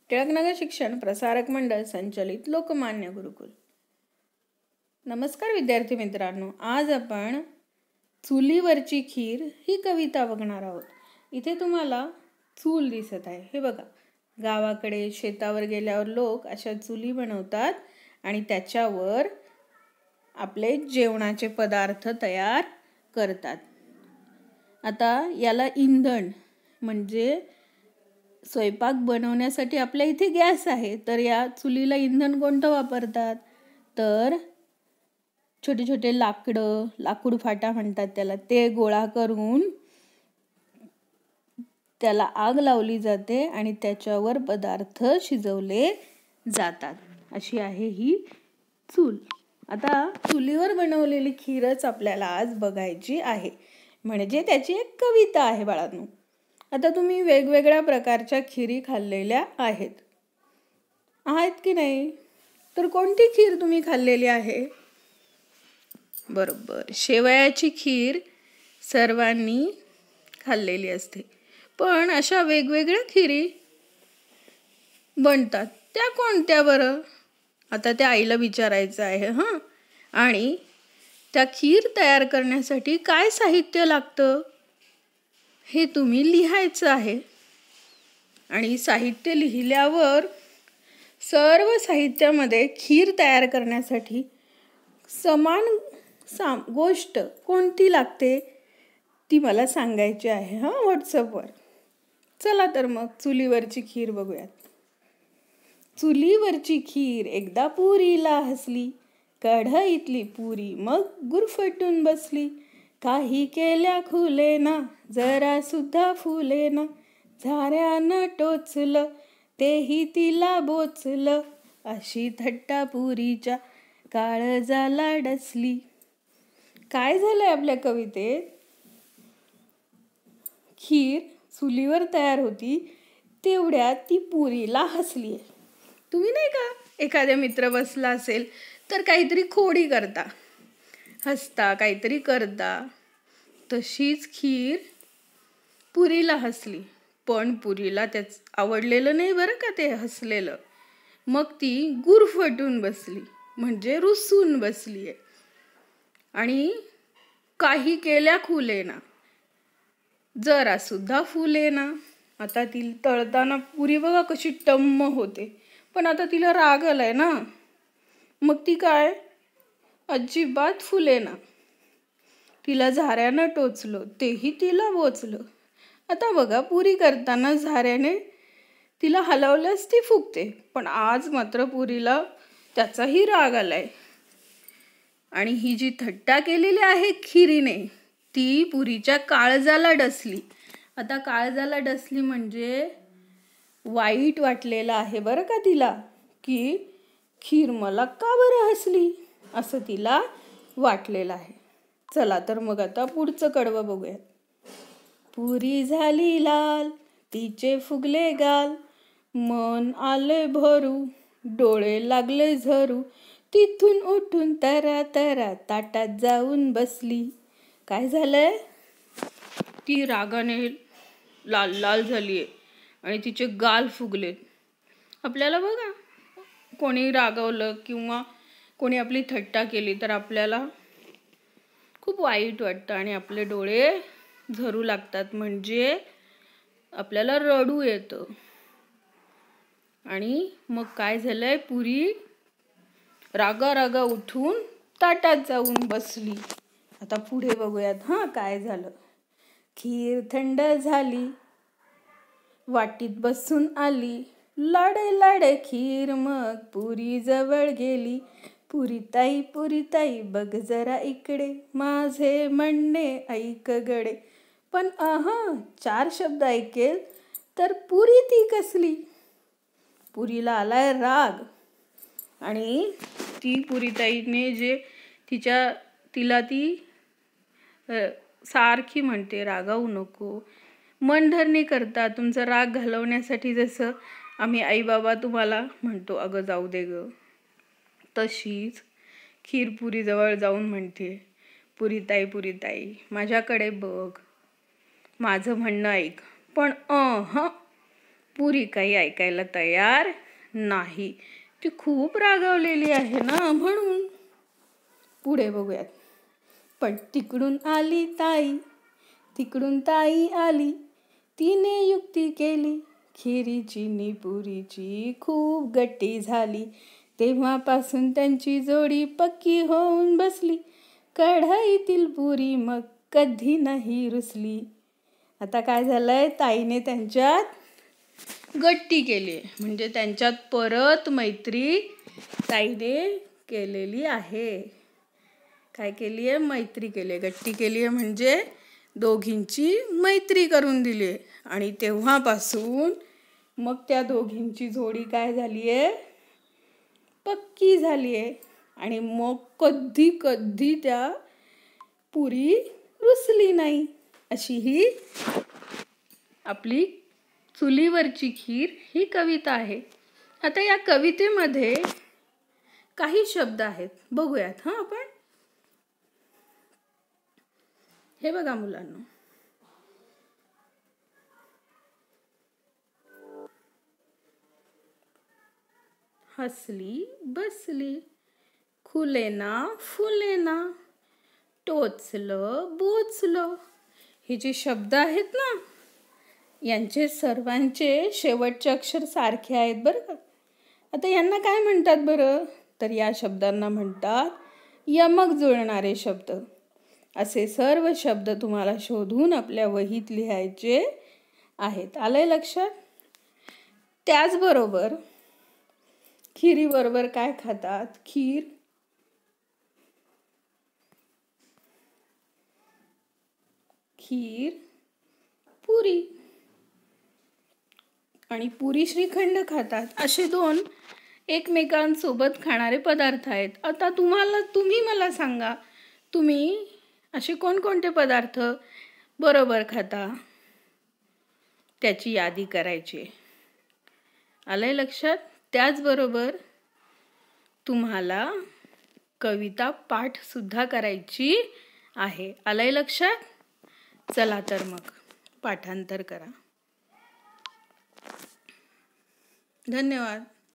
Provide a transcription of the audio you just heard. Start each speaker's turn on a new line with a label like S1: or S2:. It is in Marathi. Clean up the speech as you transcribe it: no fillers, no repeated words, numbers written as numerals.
S1: टिळकनगर शिक्षण प्रसारक मंडळ संचलित लोकमान्य गुरुकुल. नमस्कार विद्यार्थी मित्रांनो, आज आपण चुलीवरची खीर ही कविता बघणार आहोत. इथे तुम्हाला चूल दिसत आहे. हे बघा, गावाकडे शेतावर गेल्यावर लोक अशा चुली बनवतात आणि त्याच्यावर आपले जेवणाचे पदार्थ तयार करतात. आता याला इंधन म्हणजे स्वयंपाक बनवण्यासाठी आपल्या इथे गॅस आहे, तर या चुलीला इंधन कोणतं वापरतात? तर छोटे छोटे लाकूड फाटा म्हणतात त्याला, ते गोळा करून त्याला आग लावली जाते आणि त्याच्यावर पदार्थ शिजवले जातात. अशी आहे ही चूल. आता चुलीवर बनवलेली खीरच आपल्याला आज बघायची आहे, म्हणजे त्याची एक कविता आहे बाळांनो. आता तुम्ही वेगवेगळ्या प्रकारच्या खिरी खाल्लेल्या आहेत की नाही? तर कोणती खीर तुम्ही खाल्लेली आहे? बरोबर, शेवयाची खीर सर्वांनी खाल्लेली असते. पण अशा वेगवेगळ्या खिरी बनतात, त्या कोणत्या बरं? आता त्या आईला विचारायचं आहे. आणि त्या खीर तयार करण्यासाठी काय साहित्य लागतं हे तुम्ही लिहायचं आहे. आणि साहित्य लिहिल्यावर सर्व साहित्यामध्ये खीर तयार करण्यासाठी समान गोष्ट कोणती लागते ती मला सांगायची आहे व्हॉट्सअपवर. चला तर मग चुलीवरची खीर बघूयात. चुलीवरची खीर एकदा पुरीला हसली, कढईतली पुरी मग गुरफटून बसली. काही केल्या खुलेना, जरा सुद्धा फुलेना, झाऱ्यानं टोचलं तेही तिला बोचलं. अशी थट्टा पुरीच्या काळजाला डसली. काय झालंय आपल्या कवितेत? खीर चुलीवर तयार होती, तेवढ्यात ती पुरीला हसली. तुम्ही नाही का, एखाद्या मित्र बसला असेल तर काहीतरी खोडी करता, हसता, काहीतरी करता, तशीच खीर पुरीला हसली. पण पुरीला त्याच आवडलेलं नाही बरं का ते हसलेलं. मग ती गुरफटून बसली, म्हणजे रुसून बसली. आणि काही केल्या खुलेना, जरा सुद्धा फुलेना. आता ती तळताना पुरी बघा कशी टम्म होते, पण आता तिला राग आलाय ना, मग ती काय अजिबात फुलेना. तिला झाऱ्यानं टोचलं तेही तिला बोचलं. आता बघा, पुरी करताना झाऱ्याने तिला हलवल्यास ती फुगते, पण आज मात्र पुरीला त्याचाही राग आलाय. आणि ही जी थट्टा केलेली आहे खिरीने, ती पुरीच्या काळजाला डसली. आता काळजाला डसली म्हणजे वाईट वाटलेलं आहे बरं का तिला, की खीर मला का बरं हसली असं तिला वाटलेलं आहे. चला तर मग आता पुढचं कडवं बघूया. पुरी झाली लाल, तिचे फुगले गाल, मन आले भरू, डोळे लागले झरू. तिथून उठून तरा तरा ताटात जाऊन बसली. काय झालंय? ती रागाने लाल लाल झालीये आणि तिचे गाल फुगलेत. आपल्याला बघा, कोणी रागवलं किंवा कोणी आपली थट्टा केली तर आपल्याला खूप वाईट वाटतं आणि आपले डोळे झरू लागतात, म्हणजे आपल्याला रडू येतं. आणि मग काय झालंय, पुरी रागा उठून ताटात जाऊन बसली. आता पुढे बघूयात काय झालं. खीर थंड झाली, वाटीत बसून आली, लाडे लाडे खीर मग पुरी जवळ गेली. पुरी ताई बघ जरा इकडे, माझे म्हणणे ऐक गडे. पण 4 शब्द ऐकेल तर पुरी ती कसली. पुरीला आलाय राग आणि ती पुरीताईने जे तिला ती सारखी म्हणते रागावू नको, मनधरणी करता तुमचा राग घालवण्यासाठी, जसं आम्ही आई बाबा तुम्हाला म्हणतो अगं जाऊ दे ग, तशीच खीर पुरी जवळ जाऊन म्हणते, पुरीताई माझ्याकडे बघ, माझं म्हणणं ऐक. पण पुरी काही ऐकायला तयार नाही. ती खूप रागावलेली आहे ना, म्हणून. पुढे बघूयात. पण तिकडून आली ताई, तिकडून ताई आली, तिने युक्ती केली, खिरीची नि पुरीची खूप गट्टी झाली. तेव्हापासून त्यांची जोडी पक्की होऊन बसली. कढईतील पुरी मग कधी नाही रुसली. आता काय झालंय, ताईने त्यांच्यात गट्टी केली आहे, म्हणजे त्यांच्यात परत मैत्री ताईने केलेली आहे. काय केली आहे? मैत्री केली आहे. गट्टी केली आहे म्हणजे दोघींची मैत्री करून दिली आहे. आणि तेव्हापासून मग त्या दोघींची जोडी काय झाली आहे? पक्की झाली आहे. आणि मग कधी कधी त्या पुरी रुसली नाही. अशी ही आपली चुलीवरची खीर ही कविता आहे. आता या कवितेमध्ये काही शब्द आहेत, बघूयात आपण. हे बघा मुलांनो, हसली बसली, खुलेना फुलेना, टोचलं बोचलं. हे जे शब्द आहेत ना, यांचे सर्वांचे शेवटचे अक्षर सारखे आहेत बरं का. आता यांना काय म्हणतात बरं? तर या शब्दांना म्हणतात यमक जुळणारे शब्द. असे सर्व शब्द तुम्हाला शोधून आपल्या वहीत लिहायचे आहेत. आलंय लक्षात? त्याचबरोबर खिरीबरोबर काय खातात? खीर, खीर, पुरी आणि पुरी श्रीखंड खातात. असे दोन एकमेकांसोबत खाणारे पदार्थ आहेत. आता तुम्ही मला सांगा, तुम्ही असे कोणकोणते पदार्थ बरोबर खाता? त्याची यादी करायची. आलंय लक्षात? त्याचबरोबर तुम्हाला कविता पाठ सुद्धा करायची आहे. आलंय लक्षात? चला तर मग पाठांतर करा. धन्यवाद.